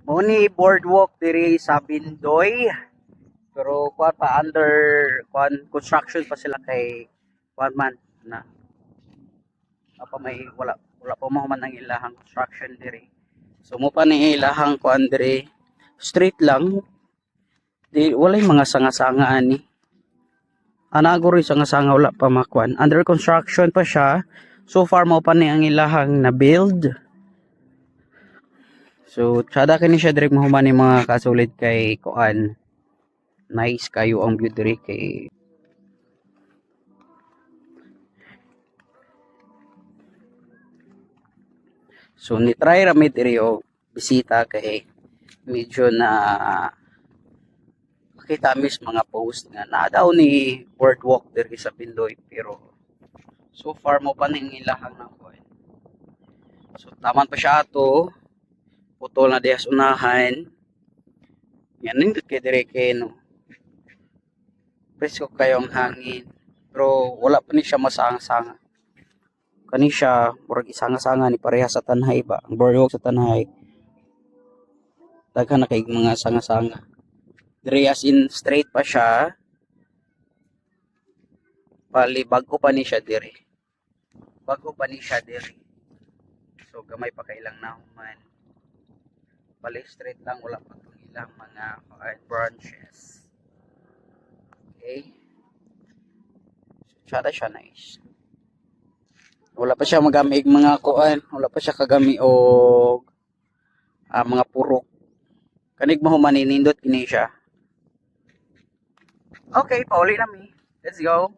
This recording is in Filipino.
Muni boardwalk diri sa Bindoy. Pero kuan pa under construction pa sila kay kuan man na apa may wala pa mo man ang ilahang construction diri. So mo pa ni ilahang kuan diri street lang. Di walay mga sanga-sanga ani. Anagori sanga-sanga wala pa makuan. Under construction pa siya. So far mo pa ni ang ilahang na build. So, tsada kini siya direct mahuman ni mga kasulid kay kuan. Nice kayo ang view diri kay so ni try ra mi diri og bisita kay medyo na makita mis mga post nga naa daw ni boardwalk diri sa Bindoy pero so far mo pa ning ilahang na kuan. So taman pa siya ato. Putol na dihas unahan. Yan nindot kay dire kay no. Presko kayong hangin. Pero wala pa ni siya masanga-sanga. Kani siya murag isanga-sanga ni pareha sa tanhay ba. Ang boardwalk sa tanhay. Daghan na kay mga sanga-sanga. Dire as in straight pa siya. Bali bago pa ni siya dire. Bago pa ni siya dire. So gamay pa kailang nahuman. Bali straight lang wala pa itong ilang mga branches. Okay. So, siya nice. Wala pa siya magamig mga kuan. Wala pa siya kagami o mga purok. Kanig mo humaninindot kini siya. Okay, pauli na mi. Let's go.